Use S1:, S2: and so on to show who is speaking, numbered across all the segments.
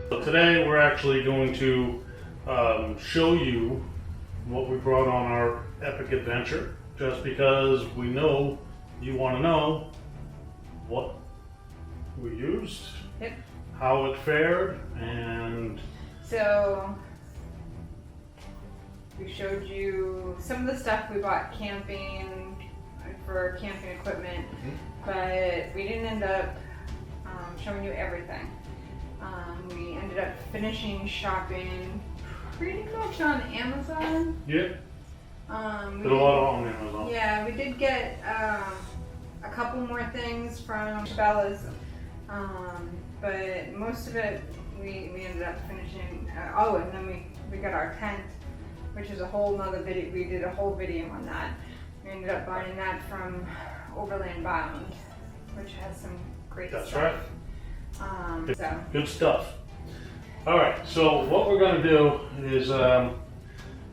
S1: So today we're actually going to show you what we brought on our epic adventure, just because we know you want to know what we used,
S2: Yep.
S1: how it fared, and
S2: so we showed you some of the stuff we bought camping for camping equipment, but we didn't end up showing you everything. We ended up finishing shopping pretty much on Amazon.
S1: yeah,
S2: We
S1: did a lot on Amazon.
S2: Yeah, we did get a couple more things from Bella's, but most of it we ended up finishing. And then we got our tent, which is a whole nother video. We did a whole video on that. We ended up buying that from Overland Bound, which has some great
S1: That's
S2: stuff.
S1: right. Good stuff. All right, so what we're going to do is I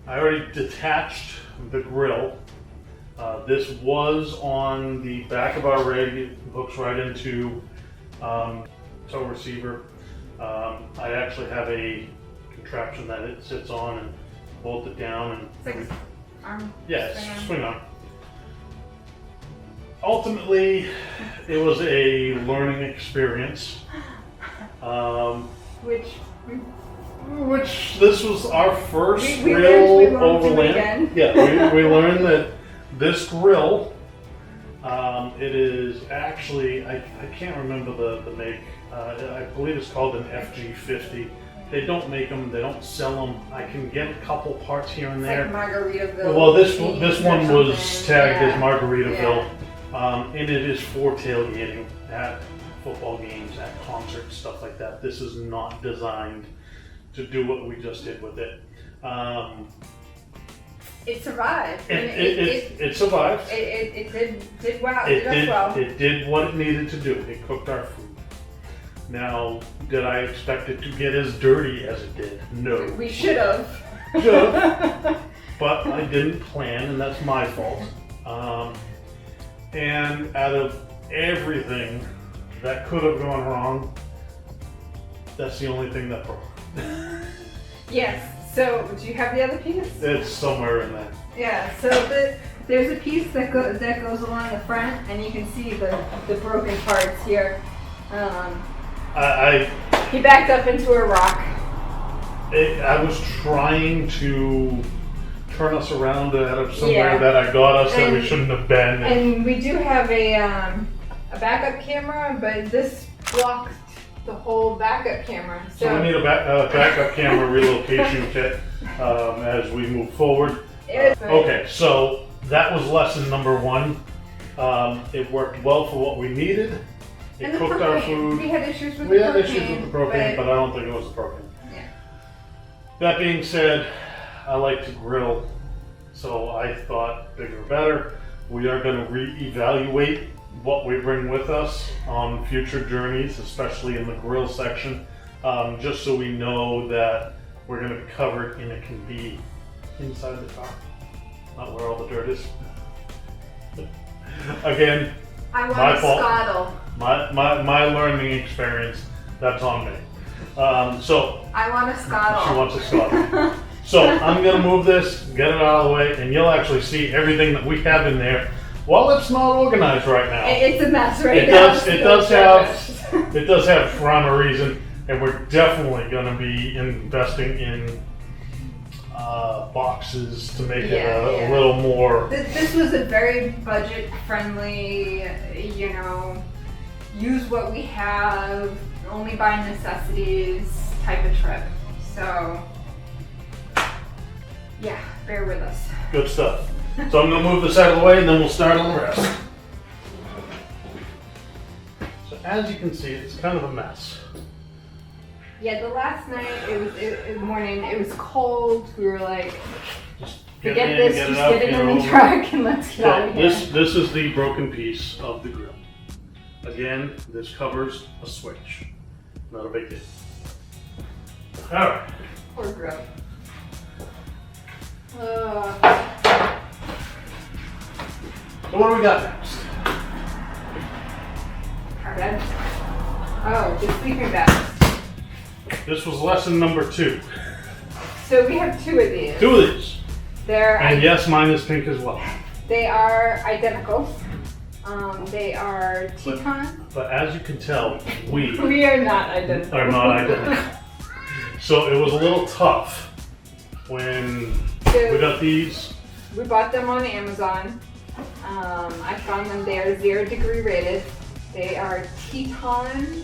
S1: already detached the grill. This was on the back of our rig. It hooks right into tow receiver. I actually have a contraption that it sits on and bolt it down and
S2: It's like arm
S1: swing on. Ultimately, it was a learning experience. Which this was our first real overland. Yeah, we learned that this grill, it is actually, I can't remember the make. I believe it's called an FG50. They don't make them, they don't sell them. I can get a couple parts here and there.
S2: Like Margaritaville.
S1: Well, this one was tagged as Margaritaville, and it is for tailgating at football games, at concerts, stuff like that. This is not designed to do what we just did with it.
S2: It survived.
S1: It survived.
S2: It did well.
S1: It did what it needed to do. It cooked our food. Now, did I expect it to get as dirty as it did? No.
S2: We should have.
S1: But I didn't plan, and that's my fault. And out of everything that could have gone wrong, that's the only thing that broke.
S2: Yes. So, do you have the other piece?
S1: It's somewhere in there.
S2: Yeah. So there's a piece that goes along the front, and you can see the broken parts here. He backed up into a rock.
S1: I was trying to turn us around out of somewhere that I got us that we shouldn't have been.
S2: And we do have a backup camera, but this blocked the whole backup camera.
S1: So we need a backup camera relocation kit as we move forward. Okay, so that was lesson number one. It worked well for what we needed. It cooked our food.
S2: We had issues with
S1: the propane, but I don't think it was the propane.
S2: Yeah.
S1: That being said, I like to grill, so I thought bigger better. We are going to reevaluate what we bring with us on future journeys, especially in the grill section, just so we know that we're going to be covered and it can be inside the car, not where all the dirt is. Again, my fault. My learning experience, that's on me. So
S2: I want a scuttle.
S1: She wants a scuttle. So I'm going to move this, get it out of the way, and you'll actually see everything that we have in there. While it's not organized right now,
S2: it's a mess right now.
S1: It does have rhyme or reason, and we're definitely going to be investing in boxes to make it a little more.
S2: This was a very budget friendly, use what we have, only buy necessities type of trip. So yeah, bear with us.
S1: Good stuff. So I'm going to move this out of the way and then we'll start on the rest. So as you can see, it's kind of a mess.
S2: Yeah, the last night, it was cold. We were like, forget this, just get it in the truck and let's get out of here.
S1: This is the broken piece of the grill. Again, this covers a switch. Not a big deal. Alright.
S2: Poor grill.
S1: So what do we got next?
S2: Our bed. Oh, the sleeping bags.
S1: This was lesson number 2.
S2: So we have 2 of these.
S1: 2 of these.
S2: And
S1: yes, mine is pink as well.
S2: They are identical. They are Teton.
S1: But as you can tell, we
S2: are not identical.
S1: are not identical. So it was a little tough when we got these.
S2: We bought them on Amazon. I found them. They are 0 degree rated. They are Teton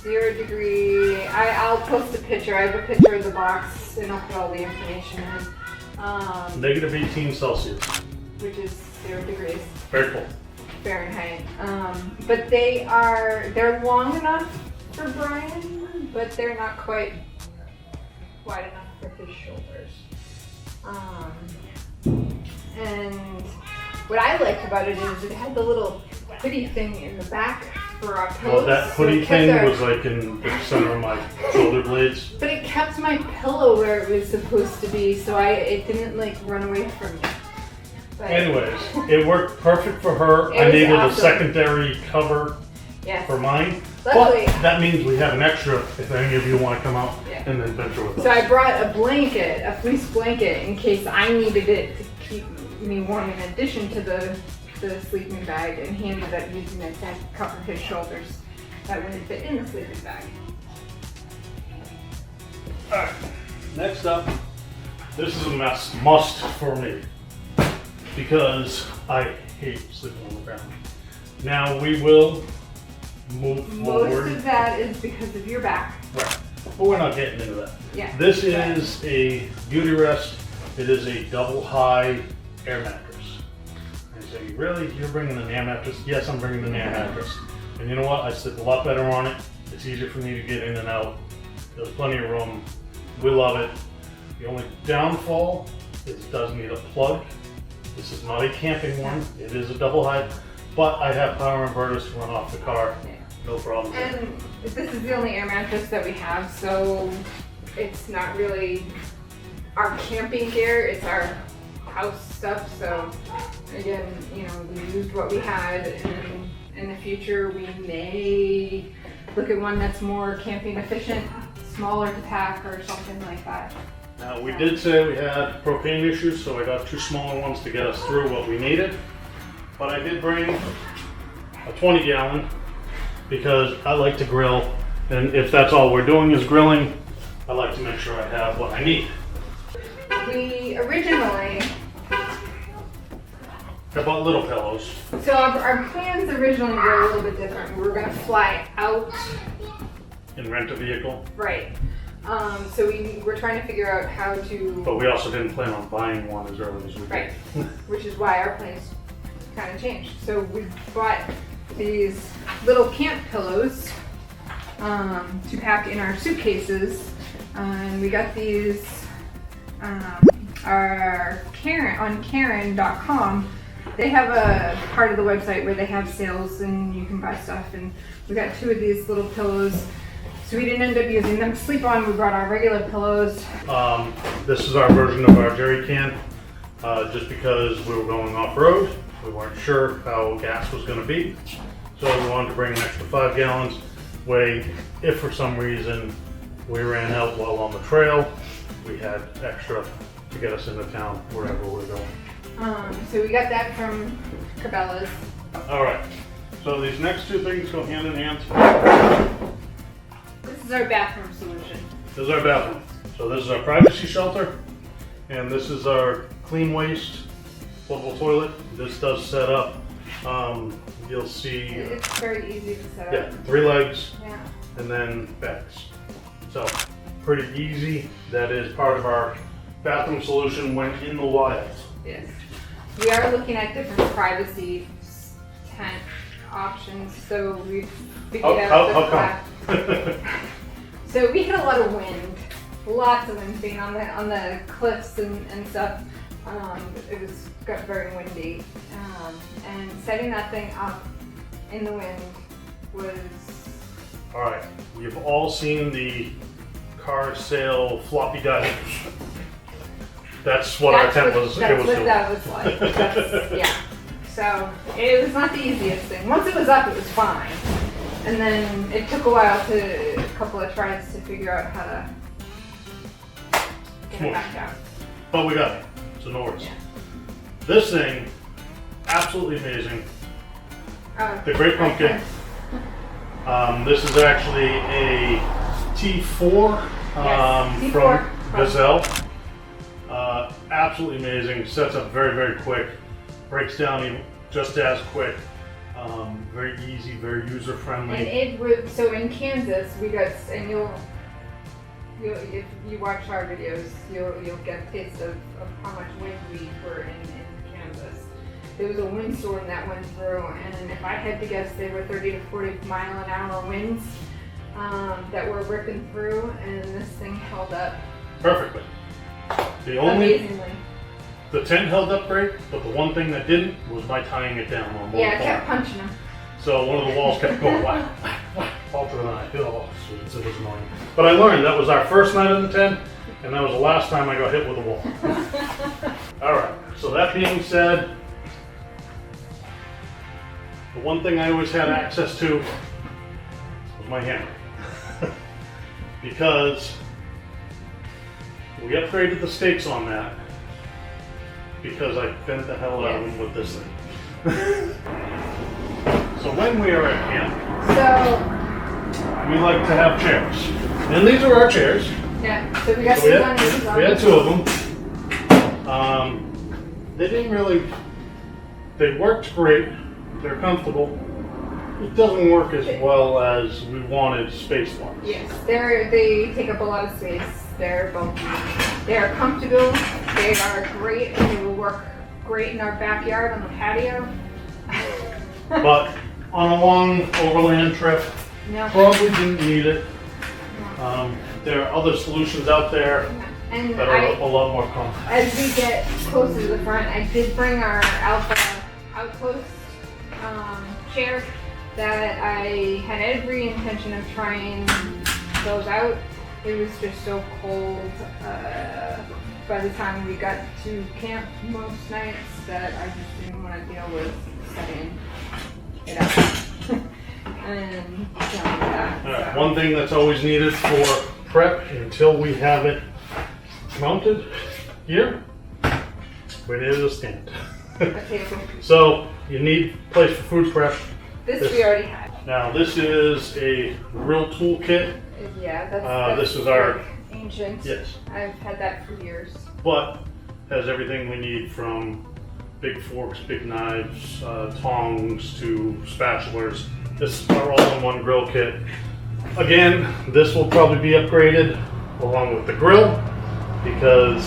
S2: 0 degree. I'll post a picture. I have a picture of the box and I'll put all the information in.
S1: Negative 18 Celsius.
S2: Which is 0 degrees.
S1: Very cool.
S2: Fahrenheit. But they're long enough for Brian, but they're not quite wide enough for his shoulders. And what I liked about it is it had the little hoodie thing in the back for our pillows.
S1: Well, that hoodie thing was like in the center of my shoulder blades.
S2: But it kept my pillow where it was supposed to be, so it didn't like run away from me. But
S1: anyways, it worked perfect for her. I needed a secondary cover for mine.
S2: Luckily,
S1: but that means we have an extra if any of you want to come out and adventure with us.
S2: So I brought a blanket, a fleece blanket, in case I needed it to keep me warm in addition to the sleeping bag, and he ended up using it to cover his shoulders. That wouldn't fit in the sleeping bag.
S1: Alright, next up, this is a must for me because I hate sleeping on the ground. Now we will move forward.
S2: Most of that is because of your back.
S1: Right, but we're not getting into that.
S2: Yeah.
S1: This is a beauty rest. It is a double high air mattress. And you say, really? You're bringing an air mattress? Yes, I'm bringing an air mattress. And you know what? I sleep a lot better on it. It's easier for me to get in and out. There's plenty of room. We love it. The only downfall is it does need a plug. This is not a camping one. It is a double high, but I have power inverters to run off the car. No problem.
S2: And this is the only air mattress that we have, so it's not really our camping gear. It's our house stuff. So again, you know, we used what we had, and in the future we may look at one that's more camping efficient, smaller to pack or something like that.
S1: Now we did say we had propane issues, so I got 2 smaller ones to get us through what we needed. But I did bring a 20 gallon because I like to grill, and if that's all we're doing is grilling, I like to make sure I have what I need.
S2: We originally,
S1: I bought little pillows.
S2: so our plans originally were a little bit different. We were going to fly out
S1: And rent a vehicle.
S2: Right. So we were trying to figure out how to.
S1: But we also didn't plan on buying one as early as we did.
S2: Right. Which is why our plans kind of changed. So we bought these little camp pillows to pack in our suitcases. And we got these on Karen.com. They have a part of the website where they have sales and you can buy stuff. And we got 2 of these little pillows. So we didn't end up using them to sleep on. We brought our regular pillows.
S1: This is our version of our jerry can, just because we were going off-road. We weren't sure how gas was going to be. So we wanted to bring an extra 5 gallons. Way, if for some reason we ran out while on the trail, we had extra to get us into town wherever we're going.
S2: So we got that from Cabela's.
S1: All right. So these next 2 things go hand in hand.
S2: This is our bathroom solution.
S1: This is our bathroom. So this is our privacy shelter, and this is our clean waste portable toilet. This does set up. You'll see.
S2: It's very easy to set up.
S1: Yeah, 3 legs,
S2: Yeah.
S1: and then bags. So pretty easy. That is part of our bathroom solution when in the wild.
S2: Yes. We are looking at different privacy tent options, so we figured out
S1: How come?
S2: So we had a lot of wind, lots of wind being on the cliffs and stuff. It got very windy, and setting that thing up in the wind was.
S1: All right, you've all seen the car sale floppy dive. That's what our tent was.
S2: That's what that was like. Yeah. So it was not the easiest thing. Once it was up, it was fine. And then it took a couple of tries to figure out how to get it back down.
S1: But we got it, so no worries.
S2: Yeah.
S1: This thing, absolutely amazing. The Great Pumpkin. This is actually a T4
S2: Yes,
S1: from
S2: T4.
S1: Gazelle. Absolutely amazing. Sets up very, very quick. Breaks down even just as quick. Very easy, very user friendly.
S2: And it was so in Kansas we got, and you'll if you watch our videos you'll get a taste of how much wind we were in Kansas. There was a windstorm that went through, and if I had to guess, they were 30 to 40 mile an hour winds that were ripping through, and this thing held up
S1: Perfectly.
S2: amazingly.
S1: The tent held up great, but the one thing that didn't was my tying it down on one
S2: Yeah, I
S1: corner.
S2: kept punching them.
S1: So one of the walls kept going whack, whack, whack, all through the night. Oh, it was annoying. But I learned that was our first night in the tent, and that was the last time I got hit with a wall. All right, so that being said, the one thing I always had access to was my hammer. Because we upgraded the stakes on that because I bent the hell out of them with this thing. So when we are at camp, we like to have chairs. And these are our chairs.
S2: Yeah, so we got
S1: So we
S2: two
S1: had,
S2: on these on.
S1: we had two of them. They didn't really, they worked great. They're comfortable. It doesn't work as well as we wanted space-wise.
S2: Yes, they take up a lot of space. They're bulky. They are comfortable. They are great. They will work great in our backyard on the patio.
S1: But on a long overland trip,
S2: No.
S1: probably didn't need it. There are other solutions out there
S2: And
S1: that are a lot more compact.
S2: as we get closer to the front, I did bring our Alpha Outpost chair that I had every intention of trying those out. It was just so cold by the time we got to camp most nights that I just didn't want to deal with setting it up. And that.
S1: All right,
S2: So.
S1: one thing that's always needed for prep until we have it mounted here, we need a stand.
S2: A table.
S1: So you need a place for food prep.
S2: This we already had.
S1: Now this is a grill toolkit,
S2: Yeah, that's
S1: this is our-
S2: like ancient.
S1: yes,
S2: I've had that for years.
S1: but has everything we need from big forks, big knives, tongs to spatulas. This are all in one grill kit. Again, this will probably be upgraded along with the grill because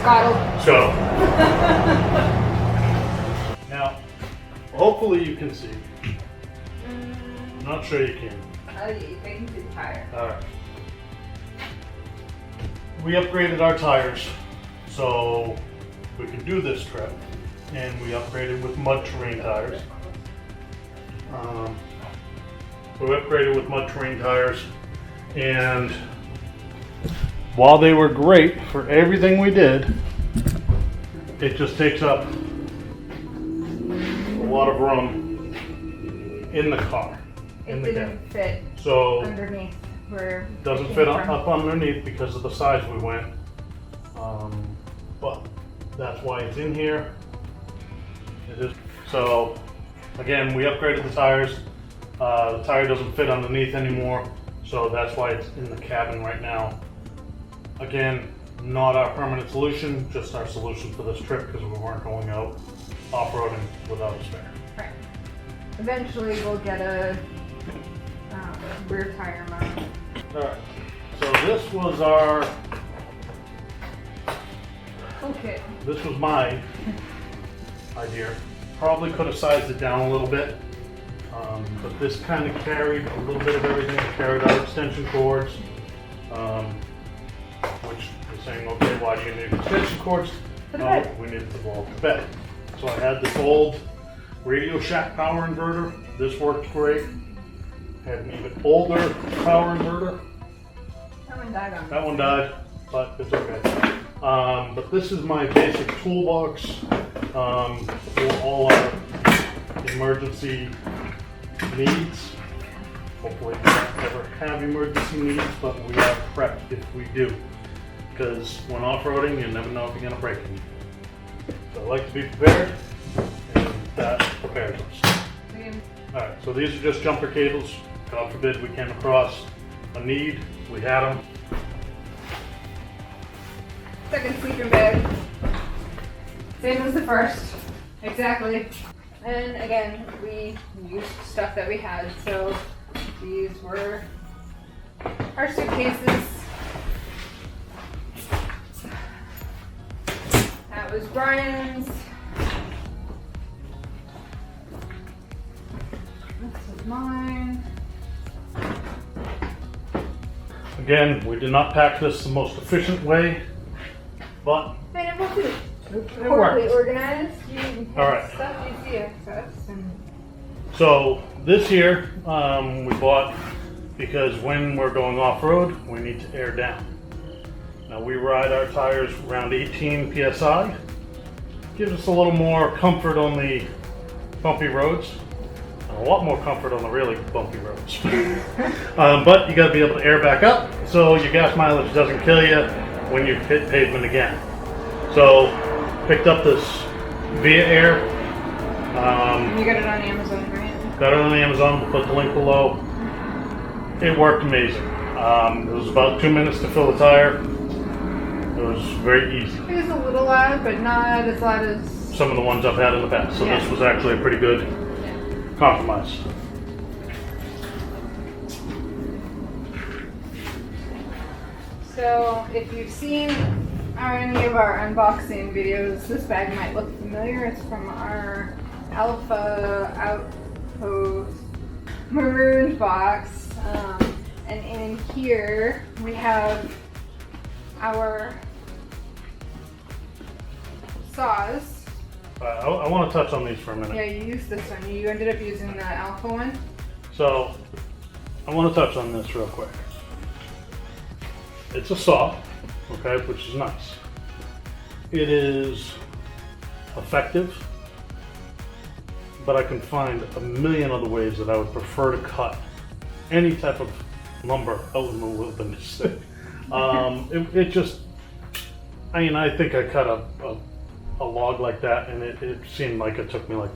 S2: Scottle.
S1: Now, hopefully you can see. I'm not sure you can.
S2: They can be tired.
S1: Alright. We upgraded our tires so we could do this trip, and we upgraded with mud terrain tires. We upgraded with mud terrain tires, and while they were great for everything we did, it just takes up a lot of room in the car, in
S2: It
S1: the
S2: didn't
S1: cab.
S2: fit
S1: So
S2: underneath where
S1: doesn't
S2: it
S1: fit
S2: came
S1: up
S2: from.
S1: underneath because of the size we went. But that's why it's in here. It is. So again, we upgraded the tires. The tire doesn't fit underneath anymore, so that's why it's in the cabin right now. Again, not our permanent solution, just our solution for this trip because we weren't going out off-roading without a spare.
S2: Right. Eventually we'll get a rear tire mount.
S1: Alright, so this was our,
S2: Okay.
S1: this was my idea. Probably could have sized it down a little bit, but this kind of carried a little bit of everything. It carried our extension cords, which is saying, okay, why do you need extension cords?
S2: For the
S1: No,
S2: bed.
S1: we needed the bulb for bed. So I had this old Radio Shack power inverter. This worked great. Had an even older power inverter.
S2: That one died on me.
S1: That one died, but it's okay. But this is my basic toolbox for all our emergency needs. Hopefully we don't ever have emergency needs, but we are prepped if we do. Because when off-roading, you never know if you're going to break anything. So I like to be prepared, and that prepares us. Alright, so these are just jumper cables. God forbid we came across a need, we had them.
S2: Second sleeping bag. Same as the first. Exactly. And again, we used stuff that we had. So these were our suitcases. That was Brian's. This is mine.
S1: Again, we did not pack this the most efficient way, but
S2: And it wasn't
S1: it
S2: horribly
S1: worked.
S2: organized. You have
S1: Alright.
S2: stuff you see access. And
S1: So this here we bought because when we're going off-road, we need to air down. Now we ride our tires around 18 PSI. Gives us a little more comfort on the bumpy roads. And a lot more comfort on the really bumpy roads. But you gotta be able to air back up so your gas mileage doesn't kill you when you hit pavement again. So picked up this Via Air.
S2: you got it on Amazon, right?
S1: Got it on Amazon, we'll put the link below. It worked amazing. It was about 2 minutes to fill the tire. It was very easy.
S2: It was a little loud, but not as loud as...
S1: Some of the ones I've had in the past. So
S2: Yeah.
S1: this was actually a pretty good compromise.
S2: So, if you've seen any of our unboxing videos, this bag might look familiar. It's from our Alpha Outpost maroon box. And in here, we have our saws.
S1: I want to touch on these for a minute.
S2: Yeah, you used this one. You ended up using the Alpha one.
S1: So I want to touch on this real quick. It's a saw, okay, which is nice. It is effective, but I can find a million other ways that I would prefer to cut any type of lumber out in the wilderness. It just, I mean, I think I cut a log like that, and it seemed like it took me like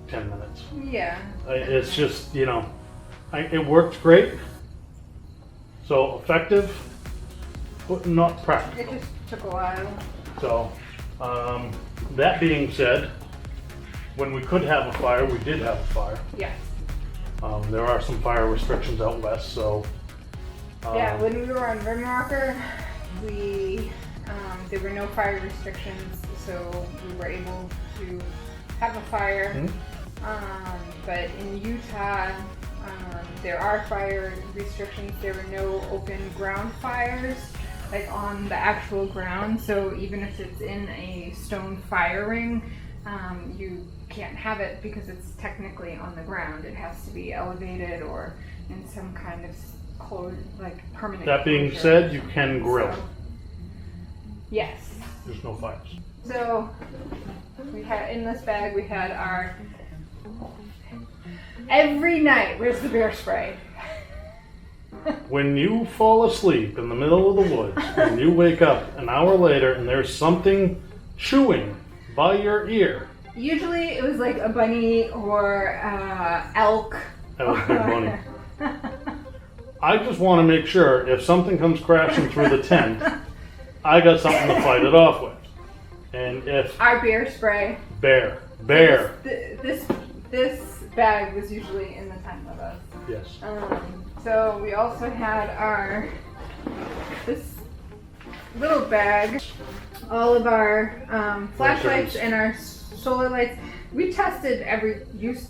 S1: 10 minutes.
S2: Yeah.
S1: It's just, you know, it worked great. So effective, but not
S2: It
S1: practical.
S2: just took a while.
S1: So, that being said, when we could have a fire, we did have a fire.
S2: Yes.
S1: There are some fire restrictions out west, so.
S2: Yeah, when we were on Rimrocker, there were no fire restrictions, so we were able to have a fire. But in Utah, there are fire restrictions. There were no open ground fires, like on the actual ground. So even if it's in a stone fire ring, you can't have it because it's technically on the ground. It has to be elevated or in some kind of permanent.
S1: That being
S2: closure.
S1: said, you can grill.
S2: So, yes.
S1: There's no fires.
S2: So we had in this bag we had our every night. Where's the bear spray?
S1: When you fall asleep in the middle of the woods and you wake up an hour later and there's something chewing by your ear.
S2: Usually it was like a bunny or elk.
S1: That was Big Bunny. I just want to make sure if something comes crashing through the tent, I got something to fight it off with. And if
S2: Our bear spray.
S1: bear,
S2: This bag was usually in the tent with us.
S1: yes.
S2: So we also had this little bag, all of our flashlights and our solar lights. We tested every use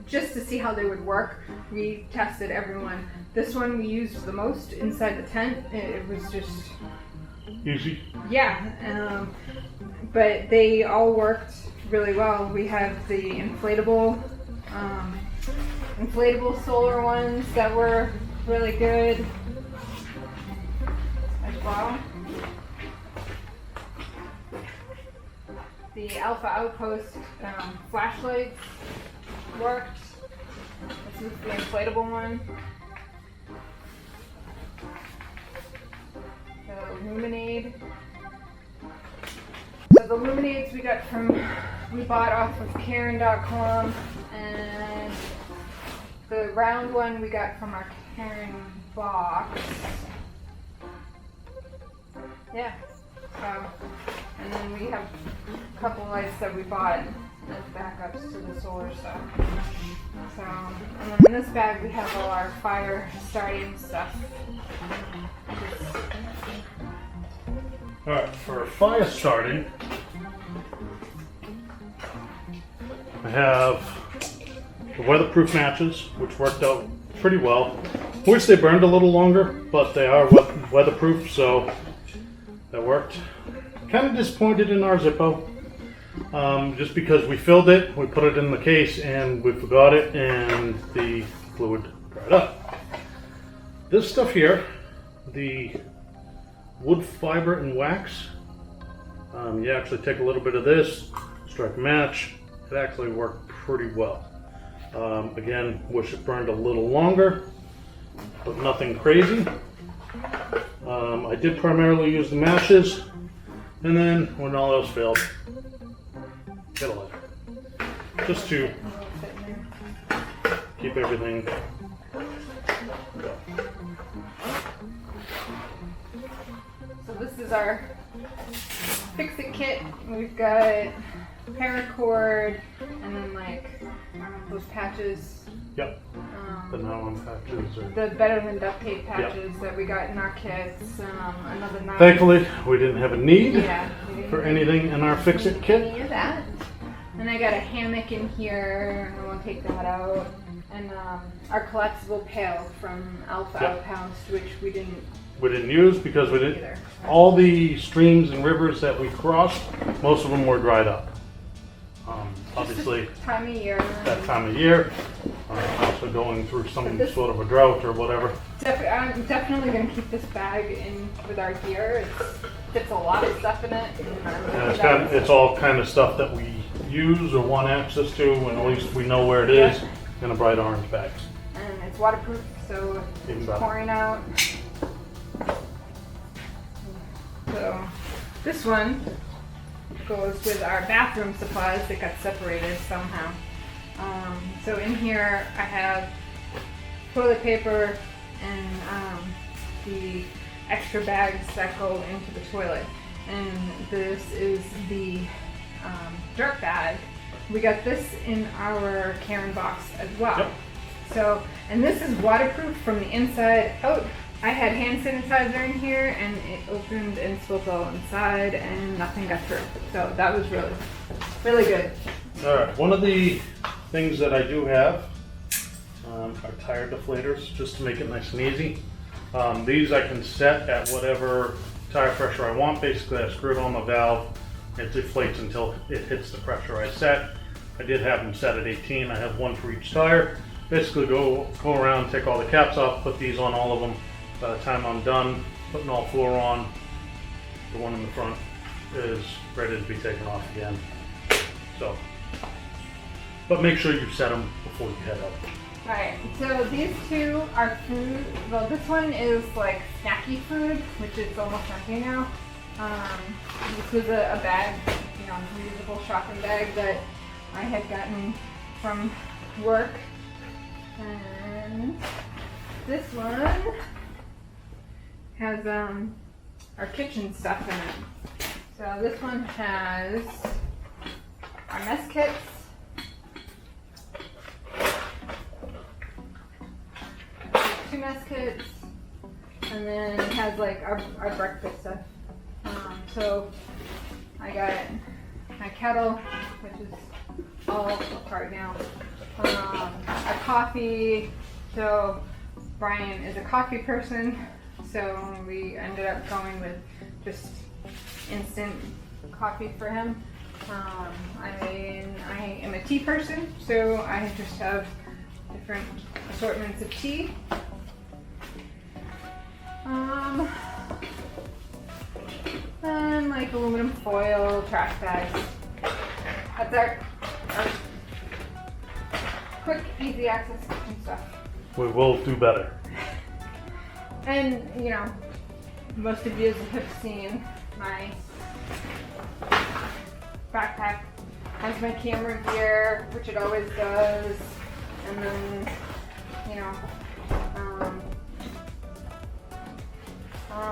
S2: just to see how they would work. We tested everyone. This one we used the most inside the tent. It was just
S1: Easy.
S2: yeah, but they all worked really well. We have the inflatable solar ones that were really good as well. The Alpha Outpost flashlights worked. This is the inflatable one. the luminates we bought off of Karen.com, and the round one we got from our Karen box. Yeah. So, and then we have a couple lights that we bought as backups to the solar stuff. So, and then in this bag we have all our fire starting stuff.
S1: Alright, for fire starting, I have the weatherproof matches, which worked out pretty well. Wish they burned a little longer, but they are weatherproof, so that worked. Kind of disappointed in our Zippo, just because we filled it, we put it in the case, and we forgot it, and the fluid dried up. This stuff here, the wood fiber and wax, you actually take a little bit of this, strike a match. It actually worked pretty well. Again, wish it burned a little longer, but nothing crazy. I did primarily use the matches, and then when all else failed, get a lighter, just to keep everything going.
S2: So this is our fix-it kit. We've got paracord, and then like those patches.
S1: Yep. The nylon patches.
S2: The better than duct tape patches that we got in our kits. Another nylon.
S1: Thankfully, we didn't have a need for
S2: any
S1: anything in our fix-it kit.
S2: of that. And I got a hammock in here, and I won't take that out. And our collapsible pail from Alpha Outhouse, which we didn't
S1: use because we didn't.
S2: either.
S1: All the streams and rivers that we crossed, most of them were dried up. Obviously,
S2: Time of year.
S1: that time of year, also going through some sort of a drought or whatever.
S2: I'm definitely going to keep this bag in with our gear. It fits a lot of stuff in it.
S1: And it's all kind of stuff that we use or want access to, and at least we know where it is in a bright orange bag.
S2: And it's waterproof, so it's pouring out. So this one goes with our bathroom supplies that got separated somehow. So in here I have toilet paper and the extra bags that go into the toilet. And this is the dirt bag. We got this in our Karen box as well.
S1: Yep.
S2: So, and this is waterproof from the inside out. I had hand sanitizer in here, and it opened and spilled all inside, and nothing got through. So that was really, really good.
S1: All right, one of the things that I do have are tire deflators, just to make it nice and easy. These I can set at whatever tire pressure I want. Basically, I screw it on the valve. It deflates until it hits the pressure I set. I did have them set at 18. I have one for each tire. Basically, go around, take all the caps off, put these on all of them. By the time I'm done putting all four on, the one in the front is ready to be taken off again. So, but make sure you set them before you head out.
S2: Alright, so these two are food. Well, this one is like snacky food, which is almost empty now. This was a bag, reusable shopping bag that I had gotten from work. And this one has our kitchen stuff in it. So this one has our mess kits, two mess kits, and then it has like our breakfast stuff. So I got my kettle, which is all apart now. A coffee. So Brian is a coffee person, so we ended up going with just instant coffee for him. I am a tea person, so I just have different assortments of tea. And like aluminum foil, trash bags. That's our quick, easy access kitchen stuff.
S1: We will do better.
S2: And most of you have seen my backpack. Has my camera gear, which it always does, and then, you know,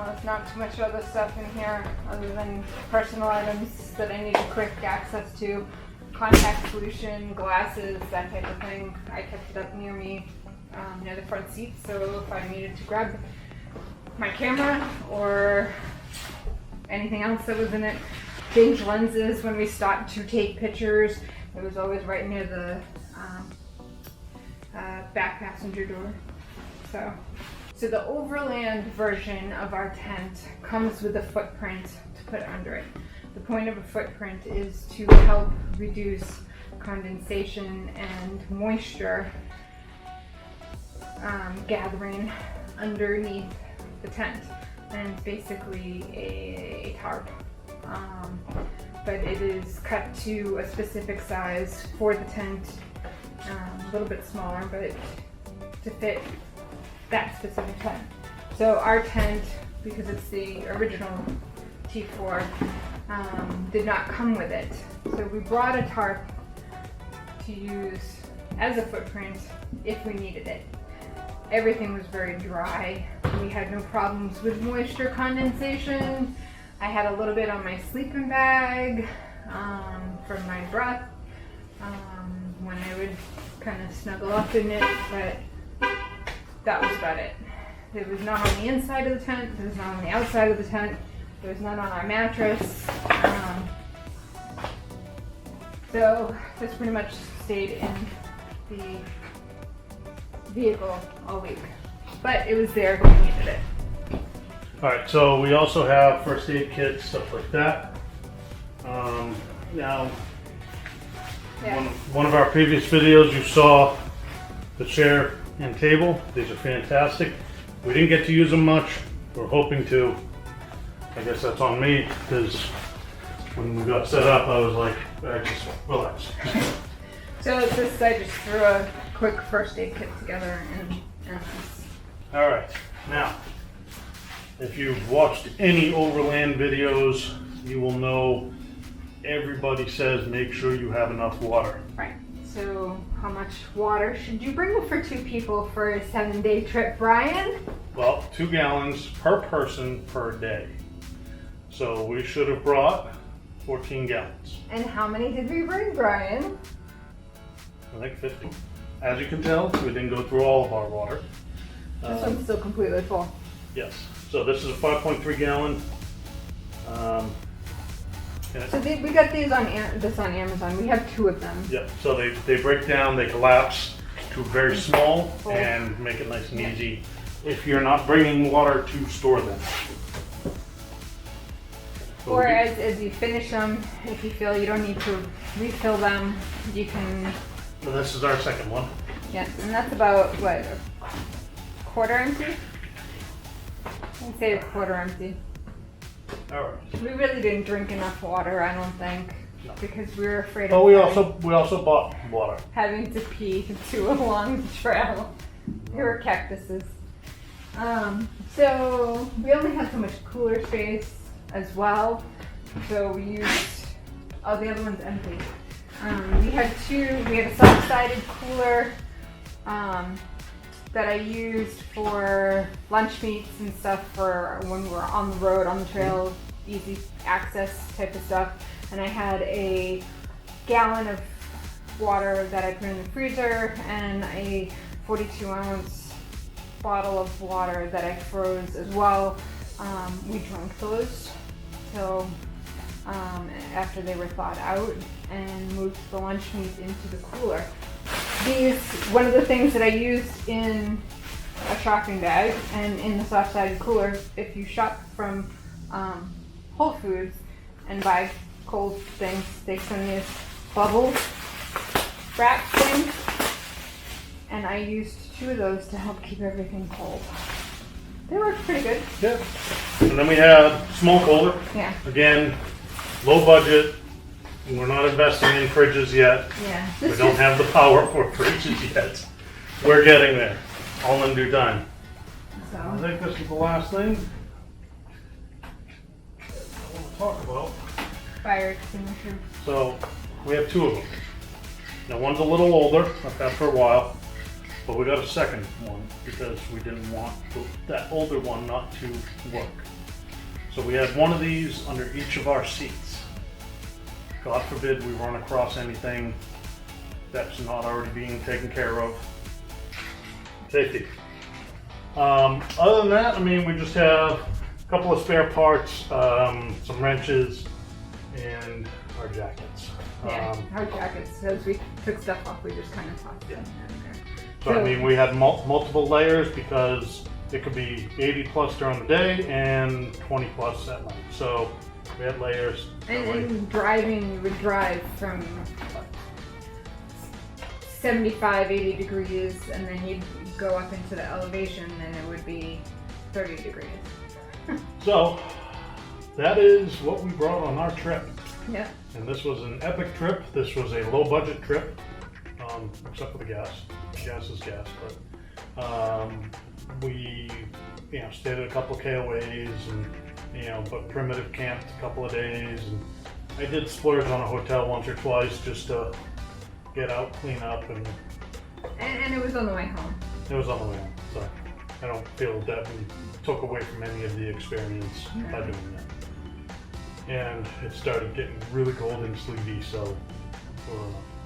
S2: there's not too much other stuff in here other than personal items that I need quick access to. Contact solution, glasses, that type of thing. I kept it up near me, near the front seat, so if I needed to grab my camera or anything else that was in it. Change lenses when we stopped to take pictures. It was always right near the back passenger door. So the overland version of our tent comes with a footprint to put under it. The point of a footprint is to help reduce condensation and moisture gathering underneath the tent. And it's basically a tarp. But it is cut to a specific size for the tent, a little bit smaller, but to fit that specific tent. So our tent, because it's the original T4, did not come with it. So we brought a tarp to use as a footprint if we needed it. Everything was very dry. We had no problems with moisture condensation. I had a little bit on my sleeping bag from my breath when I would kind of snuggle up in it, but that was about it. It was not on the inside of the tent, it was not on the outside of the tent, it was not on our mattress. So this pretty much stayed in the vehicle all week, but it was there when we needed it.
S1: Alright, so we also have first aid kits, stuff like that. Now,
S2: Yeah.
S1: one of our previous videos you saw the chair and table. These are fantastic. We didn't get to use them much. We're hoping to. I guess that's on me, because when we got set up I was like, just relax.
S2: So I just threw a quick first aid kit together and
S1: Alright, now, if you've watched any overland videos, you will know everybody says make sure you have enough water.
S2: right. So how much water should you bring for 2 people for a 7-day trip, Brian?
S1: Well, 2 gallons per person per day. So we should have brought 14 gallons.
S2: And how many did we bring, Brian?
S1: I think 50. As you can tell, we didn't go through all of our water.
S2: This one's still completely full.
S1: Yes. So this is a 5.3 gallon.
S2: So we got these on Amazon. We have 2 of them.
S1: Yeah. So they break down, they collapse to very small and make it nice and easy if you're not bringing water to store them.
S2: Or as you finish them, if you feel you don't need to refill them, you can.
S1: So this is our second one.
S2: Yes, and that's about what, a quarter empty? I'd say a quarter empty.
S1: All right.
S2: We really didn't drink enough water, I don't think,
S1: No.
S2: because we were afraid
S1: Oh,
S2: of
S1: we also bought water.
S2: having to pee to a long trail. There were cactuses. So we only had so much cooler space as well, so we used. Oh, the other one's empty. We had a soft-sided cooler that I used for lunch meats and stuff for when we were on the road, on the trail, easy access type of stuff. And I had a gallon of water that I put in the freezer and a 42-ounce bottle of water that I froze as well. We drank those till after they were thawed out and moved the lunch meat into the cooler. One of the things that I used in a shopping bag and in the soft-sided cooler, if you shop from Whole Foods and buy cold things, they send these bubble wrap things, and I used 2 of those to help keep everything cold. They worked pretty good.
S1: Yeah. And then we had small cooler.
S2: Yeah.
S1: Again, low budget. We're not investing in fridges yet.
S2: Yeah.
S1: We don't have the power for fridges yet. We're getting there. All in due time. I
S2: So,
S1: think this is the last thing. talk about.
S2: Fire extinguisher.
S1: So we have two of them. Now one's a little older, I've had for a while, but we got a second one because we didn't want that older one not to work. So we had one of these under each of our seats. God forbid we run across anything that's not already being taken care of. Safety. Other than that, I mean, we just have a couple of spare parts, some wrenches, and our jackets.
S2: Yeah, our jackets. As we took stuff off, we just kind of tossed them in there.
S1: So I mean, we had multiple layers because it could be 80 plus during the day and 20 plus at night. So we had layers.
S2: And driving, you would drive from 75, 80 degrees, and then you'd go up into the elevation and it would be 30 degrees.
S1: So that is what we brought on our trip.
S2: Yeah.
S1: And this was an epic trip. This was a low budget trip, except for the gas. Gas is gas, but we stayed at a couple of KOAs and but primitive camped a couple of days, and I did splurge on a hotel once or twice just to get out, clean up, and
S2: it was on the way home.
S1: It was on the way home, so I don't feel that we took away from any of the experience by doing that. And it started getting really cold and sleety, so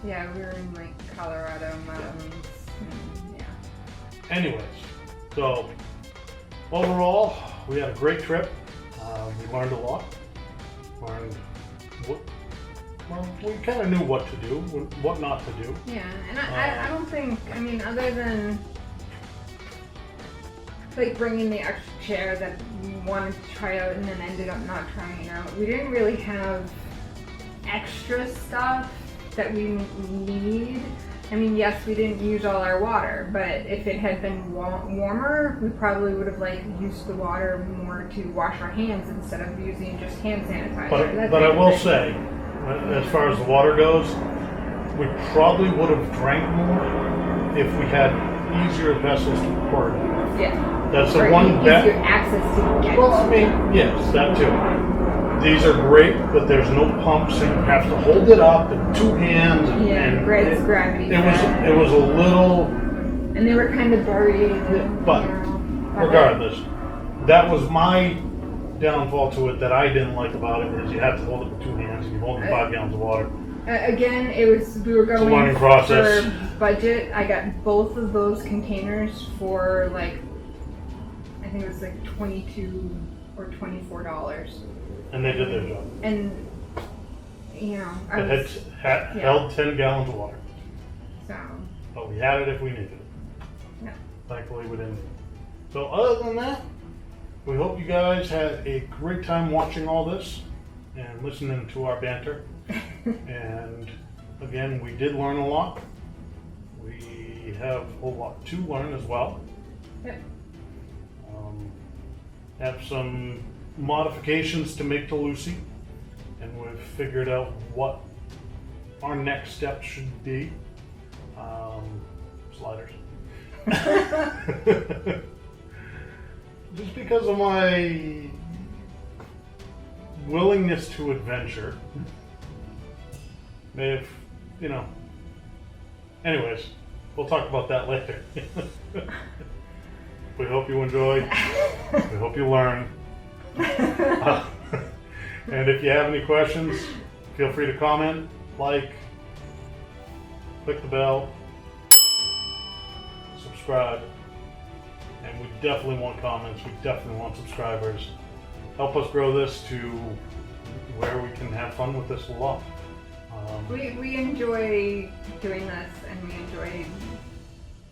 S2: yeah, we were in like Colorado mountains. Yeah.
S1: Anyways, so overall, we had a great trip. We learned a lot. We kind of knew what to do, what not to do.
S2: Yeah, and I don't think, I mean, other than like bringing the extra chair that we wanted to try out and then ended up not trying out, we didn't really have extra stuff that we need. I mean, yes, we didn't use all our water, but if it had been warmer, we probably would have used the water more to wash our hands instead of using just hand sanitizer.
S1: But I will say, as far as the water goes, we probably would have drank more if we had easier vessels to pour it in.
S2: Yeah.
S1: That's the
S2: or
S1: one
S2: easier access to get.
S1: Well, I mean, yes, that too. These are great, but there's no pumps, and you have to hold it up in two hands. And
S2: gravity.
S1: It was a little.
S2: And they were kind of buried.
S1: But regardless, that was my downfall to it that I didn't like about it is you have to hold it with two hands and you're holding 5 gallons of water.
S2: Again, we were going
S1: learning process.
S2: for budget. I got both of those containers for I think it was $22 or $24.
S1: And they did their job.
S2: And
S1: it held 10 gallons of water.
S2: So.
S1: But we had it if we needed it.
S2: No.
S1: Thankfully we didn't. So other than that, we hope you guys had a great time watching all this and listening to our banter. And again, we did learn a lot. We have a whole lot to learn as well.
S2: Yep.
S1: Have some modifications to make to Lucy, and we've figured out what our next step should be. Sliders. Just because of my willingness to adventure. May have, anyways, we'll talk about that later. We hope you enjoyed. We hope you learn. And if you have any questions, feel free to comment, click the bell, subscribe. And we definitely want comments. We definitely want subscribers. Help us grow this to where we can have fun with this a lot.
S2: We enjoy doing this, and we enjoy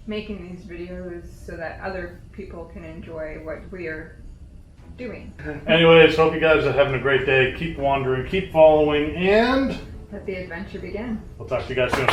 S2: making these videos so that other people can enjoy what we are doing.
S1: Anyways, hope you guys are having a great day. Keep wandering, keep following, and
S2: let the adventure begin.
S1: We'll talk to you guys soon.